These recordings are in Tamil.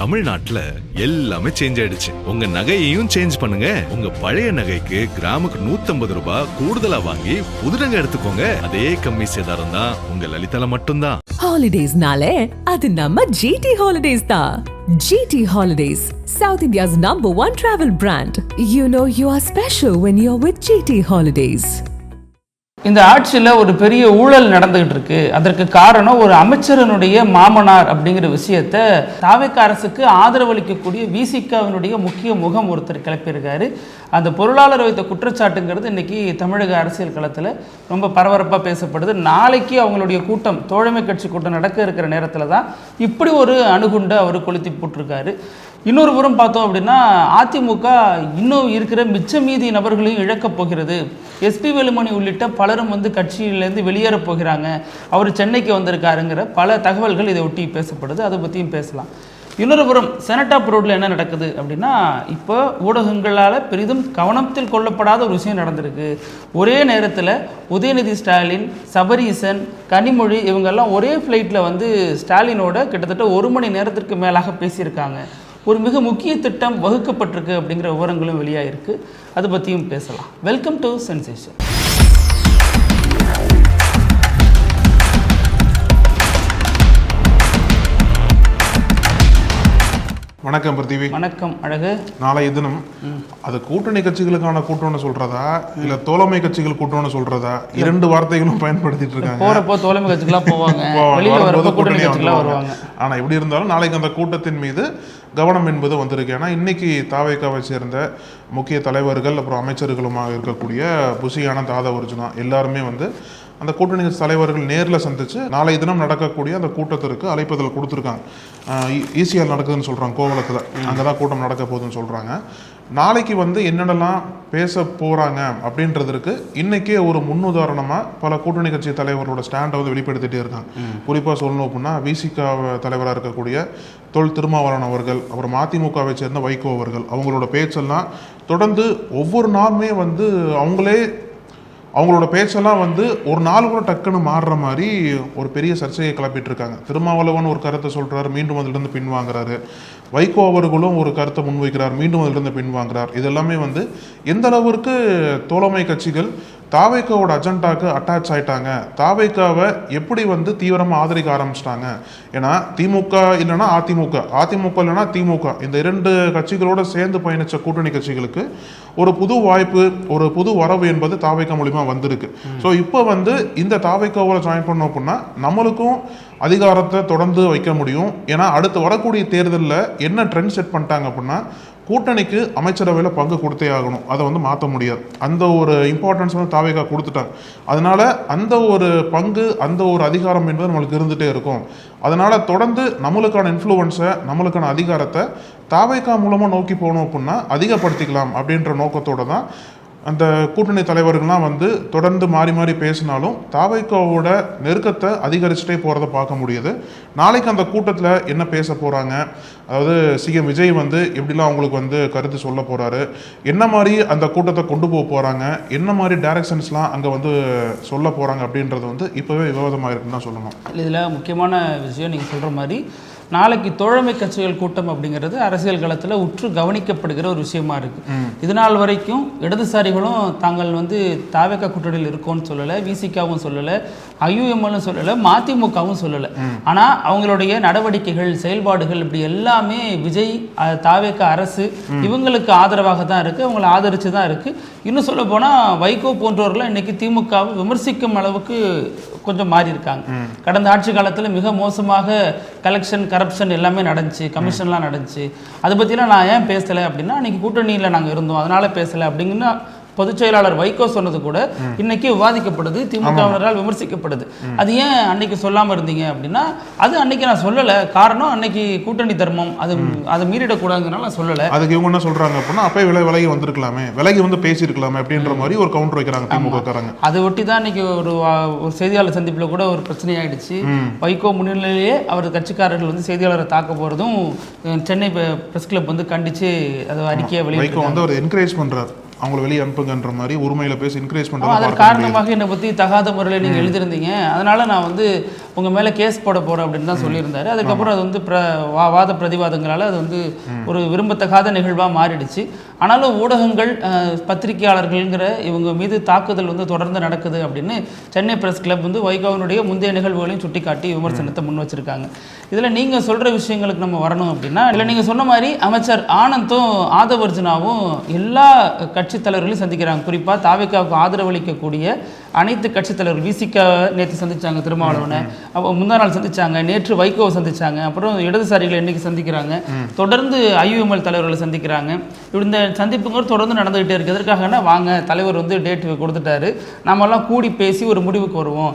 தமிழ்நாட்டுல எல்லாமே சேஞ்ச் ஆயிடுச்சு. உங்க நகையையும் சேஞ்ச் பண்ணுங்க. உங்க பழைய நகைக்கு கிராமுக்கு 150 ரூபாய் கூடுதலா வாங்கி புது நகை எடுத்துக்கோங்க. அதே கம்மி சேதாரம் தான் உங்க லலிதால மட்டும்தான். ஹாலிடேஸ்னாலே அது நம்ம GT ஹாலிடேஸ் தான். GT holidays, South India's #1 travel brand. You know you are special when you're with GT holidays. இந்த ஆட்சியில் ஒரு பெரிய ஊழல் நடந்துகிட்டு இருக்கு. அதற்கு காரணம் ஒரு அமைச்சரனுடைய மாமனார் அப்படிங்கிற விஷயத்த தாவேக்கா அரசுக்கு ஆதரவளிக்கக்கூடிய விசிகாவினுடைய முக்கிய முகம் ஒருத்தர் கிளப்பியிருக்காரு. அந்த பொருளாளர் வைத்த குற்றச்சாட்டுங்கிறது இன்னைக்கு தமிழக அரசியல் களத்தில் ரொம்ப பரபரப்பாக பேசப்படுது. நாளைக்கு அவங்களுடைய கூட்டம், தோழமை கட்சி கூட்டம் நடக்க இருக்கிற நேரத்தில் தான் இப்படி ஒரு அணுகுண்டை அவர் கொளுத்தி போட்டிருக்காரு. இன்னொரு புறம் பார்த்தோம் அப்படின்னா அதிமுக இன்னும் இருக்கிற மிச்ச மீதி நபர்களையும் இழக்கப் போகிறது. எஸ்பி வேலுமணி உள்ளிட்ட பலரும் கட்சியிலேருந்து வெளியேறப் போகிறாங்க. அவர் சென்னைக்கு வந்திருக்காருங்கிற பல தகவல்கள் இதை ஒட்டி பேசப்படுது. அதை பற்றியும் பேசலாம். இன்னொரு புறம் செனட் ஆஃப் ரோடில் என்ன நடக்குது அப்படின்னா, இப்போ ஊடகங்களால் பெரிதும் கவனத்தில் கொள்ளப்படாத ஒரு விஷயம் நடந்திருக்கு. ஒரே நேரத்தில் உதயநிதி ஸ்டாலின், சபரீசன், கனிமொழி இவங்கெல்லாம் ஒரே ஃப்ளைட்டில் ஸ்டாலினோட கிட்டத்தட்ட 1 மணி நேரத்திற்கு மேலாக பேசியிருக்காங்க. ஒரு மிக முக்கிய திட்டம் வகுக்கப்பட்டிருக்கு அப்படிங்கிற விவரங்களும் வெளியாகிருக்கு. அதை பற்றியும் பேசலாம். Welcome to sensation. வணக்கம் பிருத்திவி. வணக்கம் அழகு. நாளைய தினம் அது கூட்டணி கட்சிகளுக்கான கூட்டம்னு சொல்றதா இல்ல தோழமை கட்சிகள் கூட்டம்னு சொல்றதா, 2 வார்த்தைகளும் பயன்படுத்திட்டு இருக்காங்க. போறப்போ தோழமை கட்சிகளா போவாங்க, கூட்டணி கட்சிகளா வருவாங்க. ஆனா எப்படி இருந்தாலும் நாளைக்கு அந்த கூட்டத்தின் மீது கவனம் என்பது வந்திருக்கு. ஏன்னா இன்னைக்கு தாவேக்காவை சேர்ந்த முக்கிய தலைவர்கள் அப்புறம் அமைச்சர்களுமாக இருக்கக்கூடிய புசி ஆனந்த், ஆதவ் அர்ஜுனா எல்லாருமே அந்த கூட்டணி தலைவர்கள் நேரில் சந்திச்சு நாளைய தினம் நடக்கக்கூடிய அந்த கூட்டத்திற்கு அழைப்புதல் கொடுத்துருக்காங்க. ஈசிஆர் நடக்குதுன்னு சொல்கிறாங்க, கோவளத்தில் அங்கே தான் கூட்டம் நடக்க போகுதுன்னு சொல்கிறாங்க. நாளைக்கு என்னென்னலாம் பேச போகிறாங்க அப்படின்றதுக்கு இன்றைக்கே ஒரு முன்னுதாரணமாக பல கூட்டணி கட்சி தலைவர்களோட ஸ்டாண்டை வெளிப்படுத்திகிட்டே இருக்காங்க. குறிப்பாக சொல்லணும் அப்படின்னா விசிகா தலைவராக இருக்கக்கூடிய தொல் திருமாவளவன் அவர்கள், அப்புறம் அதிமுகவை சேர்ந்த வைகோ அவர்கள், அவங்களோட பேச்செல்லாம் தொடர்ந்து ஒவ்வொரு நாளுமே அவங்களோட பேச்செல்லாம் ஒரு நாள் கூட டக்குன்னு மாறுற மாதிரி ஒரு பெரிய சர்ச்சையை கிளப்பிட்டு இருக்காங்க. திருமாவளவன் ஒரு கருத்தை சொல்கிறார், மீண்டும் அதிலிருந்து பின்வாங்குறாரு. வைகோ அவர்களும் ஒரு கருத்தை முன்வைக்கிறார், மீண்டும் அதிலிருந்து பின்வாங்குறார். இதெல்லாமே எந்த அளவிற்கு தோழமை கட்சிகள் தாவேக்காவோட அஜெண்டாக்கு அட்டாச் ஆயிட்டாங்க, தாவேக்காவை எப்படி தீவிரமாக ஆதரிக்க ஆரம்பிச்சிட்டாங்க. ஏன்னா திமுக இல்லைன்னா அதிமுக, அதிமுக இல்லைன்னா திமுக, இந்த 2 கட்சிகளோட சேர்ந்து பயணித்த கூட்டணி கட்சிகளுக்கு ஒரு புது வாய்ப்பு, ஒரு புது வரவு என்பது தாவேக்கா மூலிமா வந்திருக்கு. ஸோ இப்போ இந்த தாவேக்காவோட ஜாயின் பண்ணோம் அப்படின்னா நம்மளுக்கும் அதிகாரத்தை தொடர்ந்து வைக்க முடியும். ஏன்னா அடுத்து வரக்கூடிய தேர்தலில் என்ன ட்ரெண்ட் செட் பண்ணிட்டாங்க அப்படின்னா, கூட்டணிக்கு அமைச்சரவையில் பங்கு கொடுத்தே ஆகணும், அதை மாற்ற முடியாது. அந்த ஒரு இம்பார்ட்டன்ஸ் தாவேக்கா கொடுத்துட்டாங்க. அதனால அந்த ஒரு பங்கு, அந்த ஒரு அதிகாரம் என்பது நம்மளுக்கு இருந்துகிட்டே இருக்கும். அதனால தொடர்ந்து நம்மளுக்கான இன்ஃப்ளூவன்ஸை, நம்மளுக்கான அதிகாரத்தை தாவேக்கா மூலமாக நோக்கி போகணும் அப்படின்னா அதிகப்படுத்திக்கலாம் அப்படின்ற நோக்கத்தோடு தான் அந்த கூட்டணி தலைவர்கள்லாம் தொடர்ந்து மாறி மாறி பேசினாலும் தாவேக்காவோட நெருக்கத்தை அதிகரிச்சுட்டே போகிறத பார்க்க முடியுது. நாளைக்கு அந்த கூட்டத்தில் என்ன பேச போகிறாங்க, அதாவது சிஎம் விஜய் எப்படிலாம் அவங்களுக்கு கருத்து சொல்ல போகிறாரு, என்ன மாதிரி அந்த கூட்டத்தை கொண்டு போக போகிறாங்க, என்ன மாதிரி டைரக்ஷன்ஸ்லாம் அங்கே சொல்ல போகிறாங்க அப்படின்றது இப்போவே விவாதமாக இருக்குன்னு தான் சொல்லணும். இதில் முக்கியமான விஷயம் நீங்கள் சொல்கிற மாதிரி நாளைக்கு தோழமை கட்சிகள் கூட்டம் அப்படிங்கிறது அரசியல் களத்தில் உற்று கவனிக்கப்படுகிற ஒரு விஷயமா இருக்குது. இதனால் வரைக்கும் இடதுசாரிகளும் தாங்கள் தாவேக்கா கூட்டணியில் இருக்கோன்னு சொல்லலை, விசிகாவும் சொல்லலை, ஐயுஎம்எல்லும் சொல்லலை, மதிமுகவும் சொல்லலை. ஆனால் அவங்களுடைய நடவடிக்கைகள், செயல்பாடுகள் இப்படி எல்லாமே விஜய், தாவேக்கா அரசு இவங்களுக்கு ஆதரவாக தான் இருக்குது, அவங்களை ஆதரித்து தான் இருக்குது. இன்னும் சொல்ல போனால் வைகோ போன்றவர்கள்லாம் இன்றைக்கி திமுகவை விமர்சிக்கும் அளவுக்கு கொஞ்சம் மாறி இருக்காங்க. கடந்த ஆட்சி காலத்தில் மிக மோசமாக கலெக்ஷன், கரப்ஷன் எல்லாமே நடந்துச்சு, கமிஷன்லாம் நடந்துச்சு. அதை பற்றிலாம் நான் ஏன் பேசலை அப்படின்னா, அன்றைக்கி கூட்டணியில் நாங்கள் இருந்தோம் அதனால் பேசலை அப்படிங்கன்னா பொதுச் செயலாளர் வைகோ சொன்னது கூட இன்னைக்கு விவாதிக்கப்படுது, திமுகவினரால் விமர்சிக்கப்படுது. அது ஏன் அன்னைக்கு சொல்லாமல் இருந்தீங்க அப்படின்னா, அது அன்னைக்கு நான் சொல்லலை, காரணம் அன்னைக்கு கூட்டணி தர்மம், அதை மீறிடக்கூடாதுனால நான் சொல்லலை. அதுக்கு இவங்க என்ன சொல்றாங்க அப்படின்னா, அப்பயே விலகி வந்திருக்கலாமே, விலகி பேசியிருக்கலாமே அப்படின்ற மாதிரி ஒரு கவுண்டர் வைக்கிறாங்க திமுகக்காரங்க. அதை ஒட்டி தான் இன்னைக்கு ஒரு செய்தியாளர் சந்திப்பில் கூட ஒரு பிரச்சனையாயிடுச்சு. வைகோ முன்னிலையிலேயே அவர் கட்சிக்காரர்கள் செய்தியாளரை தாக்க போகிறதும் சென்னை பிரஸ் கிளப் கண்டிச்சு அதை அறிக்கையை வெளியிட்டு அவர் என்கரேஜ் பண்றாரு, அவங்களை வெளியே அனுப்புங்கன்ற மாதிரி உரிமையில பேசி என்கரேஜ் பண்ணுறது. அதன் காரணமாக என்னை பற்றி தகாத முறையில் நீங்கள் எழுதியிருந்தீங்க, அதனால் நான் உங்க மேல கேஸ் போட போறோம் அப்படின்னு தான் சொல்லியிருந்தாரு. அதுக்கப்புறம் அது வந்து வாத பிரதிவாதங்களால அது வந்து ஒரு விரும்பத்தகாத நிகழ்வா மாறிடுச்சு. ஆனாலும் ஊடகங்கள் பத்திரிகையாளர்கள்ங்கிற இவங்க மீது தாக்குதல் வந்து தொடர்ந்து நடக்குது அப்படின்னு சென்னை பிரஸ் கிளப் வந்து வைகோவினுடைய முந்தைய நிகழ்வுகளையும் சுட்டிக்காட்டி விமர்சனத்தை முன் வச்சிருக்காங்க. இதுல நீங்க சொல்ற விஷயங்களுக்கு நம்ம வரணும் அப்படின்னா, இல்லை நீங்க சொன்ன மாதிரி அமைச்சர் ஆனந்தும் ஆதவர்ஜுனாவும் எல்லா கட்சி தலைவர்களையும் சந்திக்கிறாங்க. குறிப்பா தாவேகாவுக்கு ஆதரவளிக்கக்கூடிய அனைத்து கட்சித் தலைவர்கள் விசிக நேற்று சந்திச்சாங்க, திருமாவளவனை முந்தா நாள் சந்திச்சாங்க, நேற்று வைகோவை சந்திச்சாங்க, அப்புறம் இடதுசாரிகளை இன்னைக்கு சந்திக்கிறாங்க, தொடர்ந்து ஐயுஎம்எல் தலைவர்களை சந்திக்கிறாங்க. இந்த சந்திப்புங்கிறது தொடர்ந்து நடந்துகிட்டே இருக்கு. எதற்காகனா வாங்க தலைவர் வந்து டேட் கொடுத்துட்டாரு, நம்மெல்லாம் கூடி பேசி ஒரு முடிவுக்கு வருவோம்,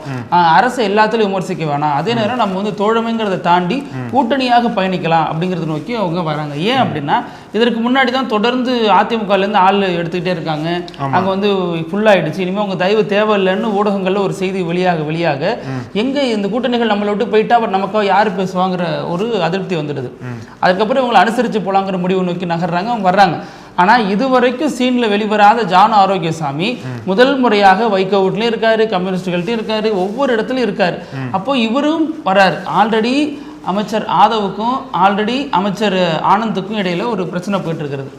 அரசு எல்லாத்துலையும் விமர்சிக்க வேணாம், அதே நேரம் நம்ம வந்து தோழமைங்கிறத தாண்டி கூட்டணியாக பயணிக்கலாம் அப்படிங்கிறத நோக்கி அவங்க வராங்க. ஏன் அப்படின்னா இதற்கு முன்னாடி தான் தொடர்ந்து அதிமுகலேருந்து ஆள் எடுத்துக்கிட்டே இருக்காங்க, அங்கே வந்து ஃபுல்லாகிடுச்சு, இனிமேல் அவங்க தயவு தேவையில்லைன்னு ஊடகங்களில் ஒரு செய்தி வெளியாக எங்கே இந்த கூட்டணிகள் நம்மளை விட்டு போயிட்டா நமக்காக யார் பேசுவாங்கிற ஒரு அதிருப்தி வந்துடுது. அதுக்கப்புறம் இவங்களை அனுசரித்து போகலாங்கிற முடிவு நோக்கி நகர்றாங்க, அவங்க வர்றாங்க. ஆனால் இதுவரைக்கும் சீனில் வெளிவராத ஜான் ஆரோக்கியசாமி முதல் முறையாக வைகோ வீட்லையும் இருக்காரு, கம்யூனிஸ்டுகள்ட்டையும் இருக்காரு, ஒவ்வொரு இடத்துலையும் இருக்காரு. அப்போ இவரும் வராரு. ஆல்ரெடி அமைச்சர் ஆதவுக்கும் ஆல்ரெடி அமைச்சர் ஆனந்துக்கும் இடையில ஒரு பிரச்சனை போயிட்டு இருக்கிறது.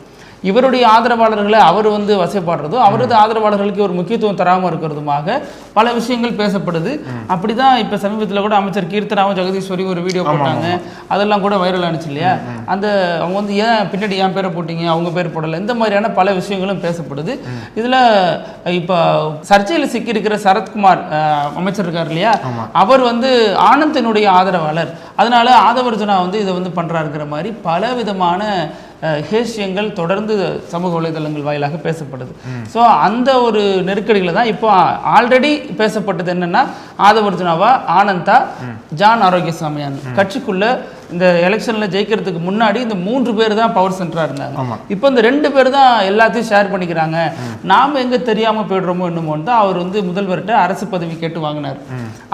இவருடைய ஆதரவாளர்களை அவர் வந்து வசைப்பாடுறதும் அவரது ஆதரவாளர்களுக்கு ஒரு முக்கியத்துவம் தராமல் இருக்கிறதுமாக பல விஷயங்கள் பேசப்படுது. அப்படிதான் இப்போ சமீபத்தில் கூட அமைச்சர் கீர்த்தனாவும் ஜெகதீஸ்வரி ஒரு வீடியோ போட்டாங்க, அதெல்லாம் கூட வைரல் ஆனிச்சு இல்லையா? அந்த அவங்க வந்து ஏன் பின்னாடி என் பேரை போட்டீங்க, அவங்க பேர் போடலை, இந்த மாதிரியான பல விஷயங்களும் பேசப்படுது. இதில் இப்போ சர்ச்சையில் சிக்கியிருக்கிற சரத்குமார் அமைச்சர் இருக்கார் இல்லையா, அவர் வந்து ஆனந்தினுடைய ஆதரவாளர், அதனால ஆதவர்ஜுனா வந்து இதை வந்து பண்ணுறாருங்கிற மாதிரி பல விதமான ஹேஷியங்கள் தொடர்ந்து சமூக வலைதளங்கள் வாயிலாக பேசப்படுது. ஸோ அந்த ஒரு நெருக்கடியில் தான் இப்போ ஆல்ரெடி பேசப்பட்டது என்னன்னா, ஆதவர்ஜுனாவா ஆனந்தா ஜான் ஆரோக்கியசாமியான் கட்சிக்குள்ள இந்த எலெக்ஷன்ல ஜெயிக்கிறதுக்கு முன்னாடி இந்த 3 பேர் தான் பவர் சென்டரா இருந்தாங்க. இப்போ இந்த 2 பேர் தான் எல்லாத்தையும் ஷேர் பண்ணிக்கிறாங்க, நாம எங்க தெரியாம போயிடுறோமோ என்னமோன்னு தான் அவர் வந்து முதல்வர்கிட்ட அரசு பதவி கேட்டு வாங்கினார்.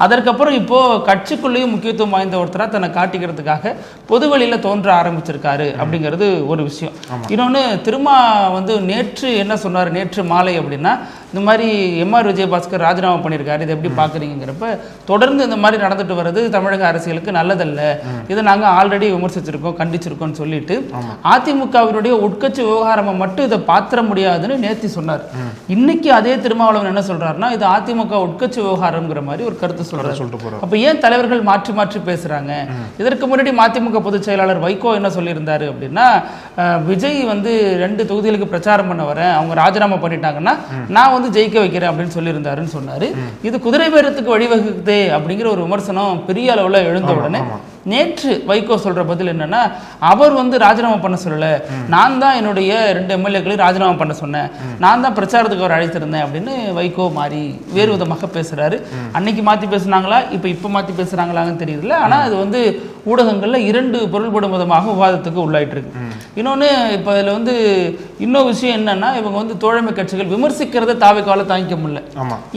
அதற்கப்புறம் இப்போ கட்சிக்குள்ளேயும் முக்கியத்துவம் வாய்ந்த ஒருத்தரா தன்னை காட்டிக்கிறதுக்காக பொது வழியில தோன்ற ஆரம்பிச்சிருக்காரு அப்படிங்கிறது ஒரு விஷயம். இன்னொன்று திரும்ப வந்து நேற்று என்ன சொன்னார், நேற்று மாலை அப்படின்னா, இந்த மாதிரி எம்ஆர் விஜயபாஸ்கர் ராஜினாமா பண்ணியிருக்காரு, இதை எப்படி பார்க்குறீங்கிறப்ப தொடர்ந்து இந்த மாதிரி நடந்துட்டு வர்றது தமிழக அரசியலுக்கு நல்லதல்ல, இதை நாங்கள் ஆல்ரெடி விமர்சிச்சிருக்கோம் கண்டிச்சிருக்கோம்னு சொல்லிட்டு அதிமுகவினுடைய உட்கட்சி விவகாரமா மட்டும் இதை பாத்திர முடியாதுன்னு நேத்தி சொன்னார். இன்னைக்கு அதே திருமாவளவன் என்ன சொல்றாருன்னா, இது அதிமுக உட்கட்சி விவகாரம்ங்கிற மாதிரி ஒரு கருத்து சொல்றாரு. அப்ப ஏன் தலைவர்கள் மாற்றி மாற்றி பேசுறாங்க? இதற்கு முன்னாடி மதிமுக பொதுச் செயலாளர் வைகோ என்ன சொல்லியிருந்தாரு அப்படின்னா, விஜய் வந்து 2 தொகுதிகளுக்கு பிரச்சாரம் பண்ண வரேன், அவங்க ராஜினாமா பண்ணிட்டாங்கன்னா நான் வந்து ஜெயிக்க வைக்கிறேன் அப்படின்னு சொல்லியிருந்தாருன்னு சொன்னாரு. இது குதிரை பேரத்துக்கு வழிவகுக்குதே அப்படிங்கிற ஒரு விமர்சனம் பெரிய அளவுல எழுந்த உடனே நேற்று வைகோ சொல்ற பதில் என்னன்னா, அவர் வந்து ராஜினாமா பண்ண சொல்லல, நான் தான் என்னுடைய 2 எம்எல்ஏக்களையும் ராஜினாமா பண்ண சொன்னேன், நான் தான் பிரச்சாரத்துக்கு அவர் அழைத்திருந்தேன் அப்படின்னு வைகோ மாறி வேறு விதமாக பேசுறாரு. அன்னைக்கு மாத்தி பேசுனாங்களா, இப்ப மாத்தி பேசுறாங்களான்னு தெரியல. ஆனா அது வந்து ஊடகங்கள்ல 2 பொருள்படும் விதமாக விவாதத்துக்கு உள்ளாயிட்டு இருக்கு. இன்னொன்னு இப்ப இதுல வந்து இன்னொரு விஷயம் என்னன்னா, இவங்க வந்து தோழமை கட்சிகள் விமர்சிக்கிறத தாவேக்கால தாங்கிக்க முடியல.